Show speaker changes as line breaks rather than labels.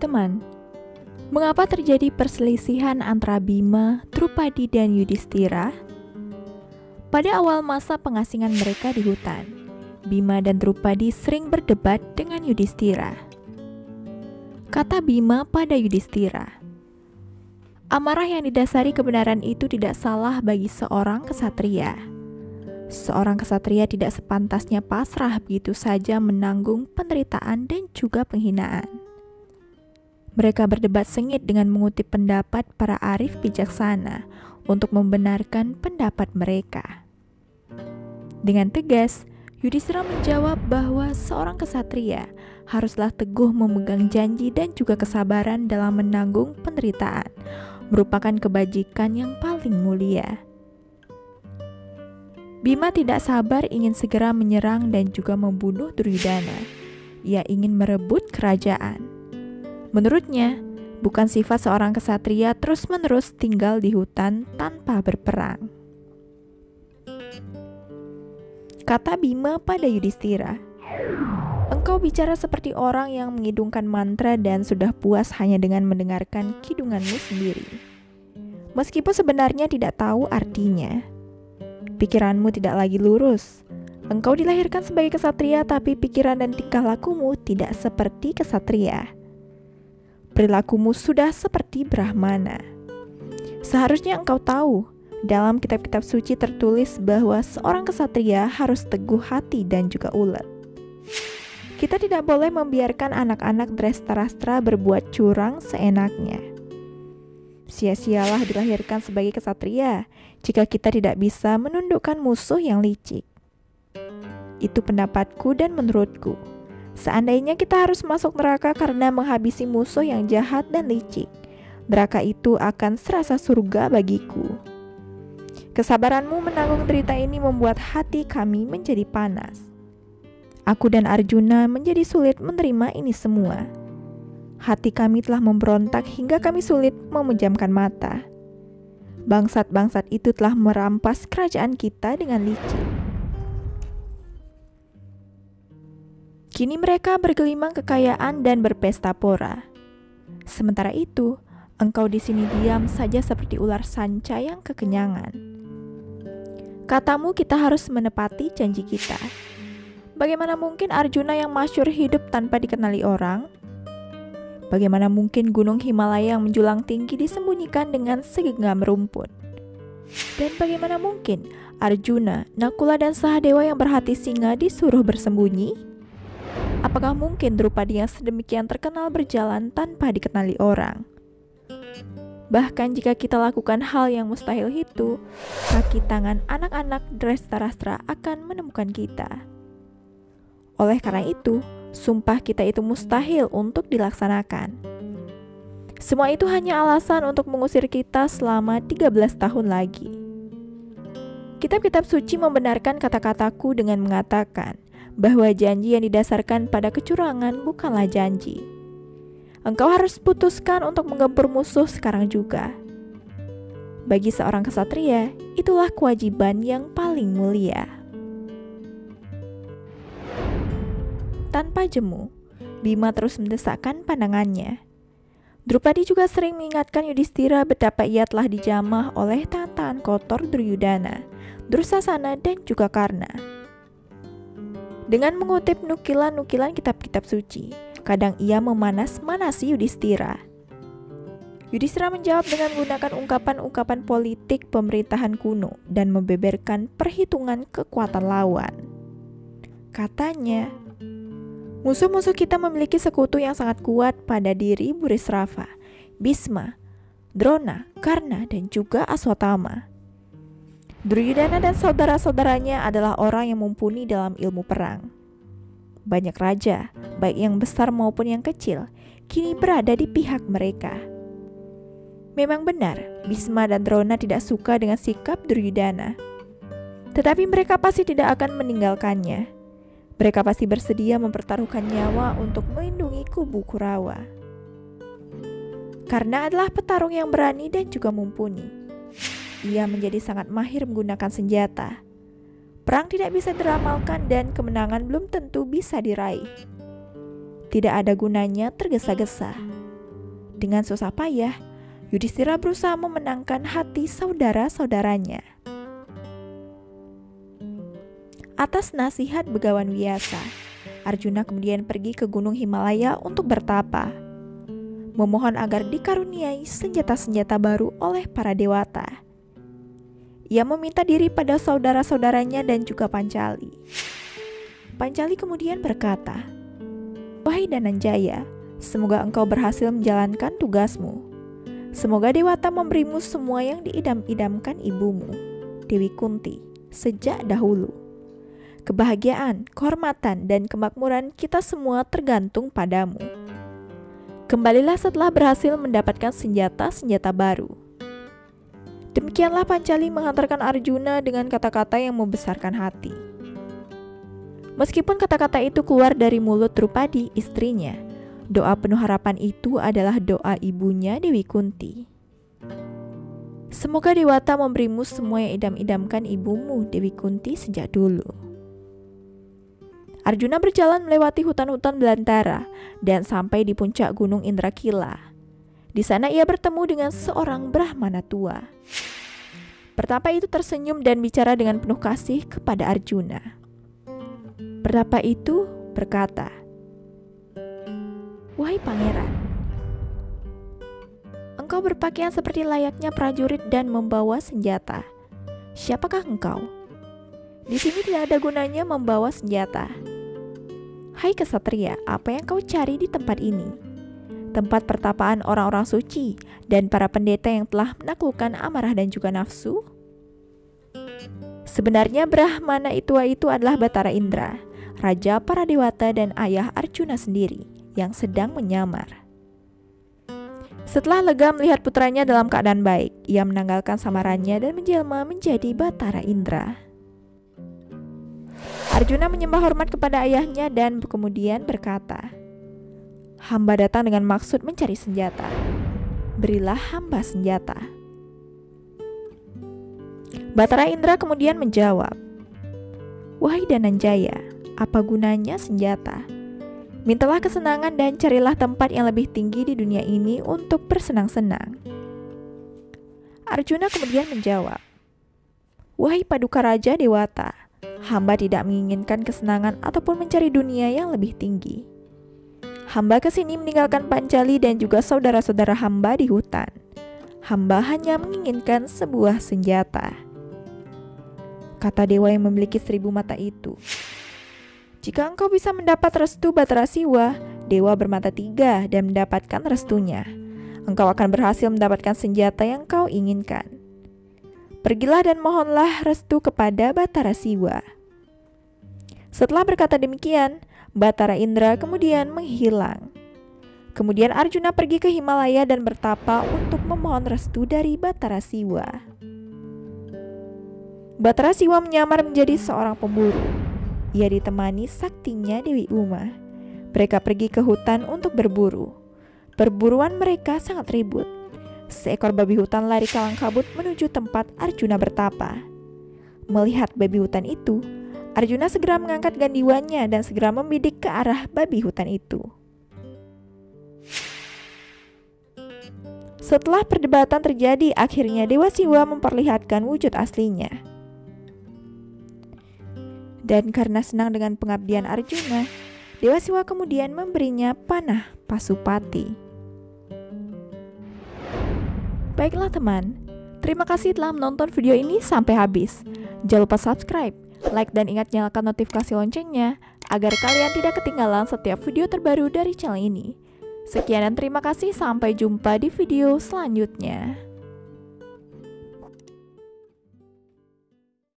Teman, mengapa terjadi perselisihan antara Bima, Drupadi, dan Yudhistira? Pada awal masa pengasingan mereka di hutan, Bima dan Drupadi sering berdebat dengan Yudhistira. Kata Bima pada Yudhistira, amarah yang didasari kebenaran itu tidak salah bagi seorang kesatria. Seorang kesatria tidak sepantasnya pasrah begitu saja menanggung penderitaan dan juga penghinaan. Mereka berdebat sengit dengan mengutip pendapat para arif bijaksana untuk membenarkan pendapat mereka. Dengan tegas, Yudhistira menjawab bahwa seorang kesatria haruslah teguh memegang janji dan juga kesabaran dalam menanggung penderitaan, merupakan kebajikan yang paling mulia. Bima tidak sabar ingin segera menyerang dan juga membunuh Duryudana. Ia ingin merebut kerajaan. Menurutnya, bukan sifat seorang kesatria terus-menerus tinggal di hutan tanpa berperang. Kata Bima pada Yudhistira, engkau bicara seperti orang yang mengidungkan mantra dan sudah puas hanya dengan mendengarkan kidunganmu sendiri. Meskipun sebenarnya tidak tahu artinya. Pikiranmu tidak lagi lurus. Engkau dilahirkan sebagai kesatria tapi pikiran dan tingkah lakumu tidak seperti kesatria. Perilakumu sudah seperti Brahmana. Seharusnya engkau tahu, dalam kitab-kitab suci tertulis bahwa seorang kesatria harus teguh hati dan juga ulet. Kita tidak boleh membiarkan anak-anak Drestarastra berbuat curang seenaknya. Sia-sialah dilahirkan sebagai kesatria jika kita tidak bisa menundukkan musuh yang licik. Itu pendapatku dan menurutku. Seandainya kita harus masuk neraka karena menghabisi musuh yang jahat dan licik, neraka itu akan serasa surga bagiku. Kesabaranmu menanggung derita ini membuat hati kami menjadi panas. Aku dan Arjuna menjadi sulit menerima ini semua. Hati kami telah memberontak hingga kami sulit memejamkan mata. Bangsat-bangsat itu telah merampas kerajaan kita dengan licik. Kini mereka bergelimang kekayaan dan berpesta pora. Sementara itu, engkau di sini diam saja seperti ular sanca yang kekenyangan. Katamu kita harus menepati janji kita. Bagaimana mungkin Arjuna yang masyhur hidup tanpa dikenali orang? Bagaimana mungkin gunung Himalaya yang menjulang tinggi disembunyikan dengan segenggam rumput? Dan bagaimana mungkin Arjuna, Nakula, dan Sahadewa yang berhati singa disuruh bersembunyi? Apakah mungkin Drupadi yang sedemikian terkenal berjalan tanpa dikenali orang? Bahkan jika kita lakukan hal yang mustahil itu, kaki tangan anak-anak Drestarastra akan menemukan kita. Oleh karena itu, sumpah kita itu mustahil untuk dilaksanakan. Semua itu hanya alasan untuk mengusir kita selama 13 tahun lagi. Kitab-kitab suci membenarkan kata-kataku dengan mengatakan bahwa janji yang didasarkan pada kecurangan bukanlah janji. Engkau harus putuskan untuk menggempur musuh sekarang juga. Bagi seorang kesatria, itulah kewajiban yang paling mulia. Tanpa jemu, Bima terus mendesakkan pandangannya. Drupadi juga sering mengingatkan Yudhistira betapa ia telah dijamah oleh tangan kotor Duryudana, Dursasana, dan juga Karna. Dengan mengutip nukilan-nukilan kitab-kitab suci, kadang ia memanas-manasi Yudhistira. Yudhistira menjawab dengan menggunakan ungkapan-ungkapan politik pemerintahan kuno dan membeberkan perhitungan kekuatan lawan. Katanya, musuh-musuh kita memiliki sekutu yang sangat kuat pada diri Burisrava, Bhisma, Drona, Karna, dan juga Aswatthama. Duryudana dan saudara-saudaranya adalah orang yang mumpuni dalam ilmu perang. Banyak raja, baik yang besar maupun yang kecil, kini berada di pihak mereka. Memang benar, Bhisma dan Drona tidak suka dengan sikap Duryudana. Tetapi mereka pasti tidak akan meninggalkannya. Mereka pasti bersedia mempertaruhkan nyawa untuk melindungi kubu Kurawa. Karna adalah petarung yang berani dan juga mumpuni. Ia menjadi sangat mahir menggunakan senjata. Perang tidak bisa diramalkan dan kemenangan belum tentu bisa diraih. Tidak ada gunanya tergesa-gesa. Dengan susah payah, Yudhistira berusaha memenangkan hati saudara-saudaranya. Atas nasihat Begawan Vyasa, Arjuna kemudian pergi ke Gunung Himalaya untuk bertapa, memohon agar dikaruniai senjata-senjata baru oleh para dewata. Ia meminta diri pada saudara-saudaranya dan juga Pancali. Pancali kemudian berkata, "Wahai Dhananjaya, semoga engkau berhasil menjalankan tugasmu. Semoga dewata memberimu semua yang diidam-idamkan ibumu, Dewi Kunti, sejak dahulu. Kebahagiaan, kehormatan, dan kemakmuran kita semua tergantung padamu. Kembalilah setelah berhasil mendapatkan senjata-senjata baru." Demikianlah Pancali menghantarkan Arjuna dengan kata-kata yang membesarkan hati. Meskipun kata-kata itu keluar dari mulut Drupadi, istrinya, doa penuh harapan itu adalah doa ibunya Dewi Kunti. Semoga dewata memberimu semua yang idam-idamkan ibumu, Dewi Kunti, sejak dulu. Arjuna berjalan melewati hutan-hutan belantara dan sampai di puncak gunung Indrakila. Di sana ia bertemu dengan seorang Brahmana tua. Pertapa itu tersenyum dan bicara dengan penuh kasih kepada Arjuna. Pertapa itu berkata, "Wahai pangeran, engkau berpakaian seperti layaknya prajurit dan membawa senjata. Siapakah engkau? Di sini tidak ada gunanya membawa senjata. Hai kesatria, apa yang kau cari di tempat ini? Tempat pertapaan orang-orang suci dan para pendeta yang telah menaklukkan amarah dan juga nafsu?" Sebenarnya Brahmana tua itu adalah Batara Indra, raja para dewata dan ayah Arjuna sendiri yang sedang menyamar. Setelah lega melihat putranya dalam keadaan baik, ia menanggalkan samarannya dan menjelma menjadi Batara Indra. Arjuna menyembah hormat kepada ayahnya dan kemudian berkata, "Hamba datang dengan maksud mencari senjata. Berilah hamba senjata." Batara Indra kemudian menjawab, "Wahai Dhananjaya, apa gunanya senjata? Mintalah kesenangan dan carilah tempat yang lebih tinggi di dunia ini untuk bersenang-senang." Arjuna kemudian menjawab, "Wahai Paduka Raja Dewata, hamba tidak menginginkan kesenangan ataupun mencari dunia yang lebih tinggi. Hamba kesini meninggalkan Pancali dan juga saudara-saudara hamba di hutan. Hamba hanya menginginkan sebuah senjata." Kata dewa yang memiliki 1000 mata itu, "Jika engkau bisa mendapat restu Batara Siwa, dewa bermata 3, dan mendapatkan restunya, engkau akan berhasil mendapatkan senjata yang kau inginkan. Pergilah dan mohonlah restu kepada Batara Siwa." Setelah berkata demikian, Batara Indra kemudian menghilang. Kemudian Arjuna pergi ke Himalaya dan bertapa untuk memohon restu dari Batara Siwa. Batara Siwa menyamar menjadi seorang pemburu. Ia ditemani saktinya Dewi Uma. Mereka pergi ke hutan untuk berburu. Perburuan mereka sangat ribut. Seekor babi hutan lari kalang kabut menuju tempat Arjuna bertapa. Melihat babi hutan itu, Arjuna segera mengangkat gandiwannya dan segera membidik ke arah babi hutan itu. Setelah perdebatan terjadi, akhirnya Dewa Siwa memperlihatkan wujud aslinya. Dan karena senang dengan pengabdian Arjuna, Dewa Siwa kemudian memberinya panah Pasupati. Baiklah teman, terima kasih telah menonton video ini sampai habis. Jangan lupa subscribe, like, dan ingat nyalakan notifikasi loncengnya agar kalian tidak ketinggalan setiap video terbaru dari channel ini. Sekian dan terima kasih, sampai jumpa di video selanjutnya.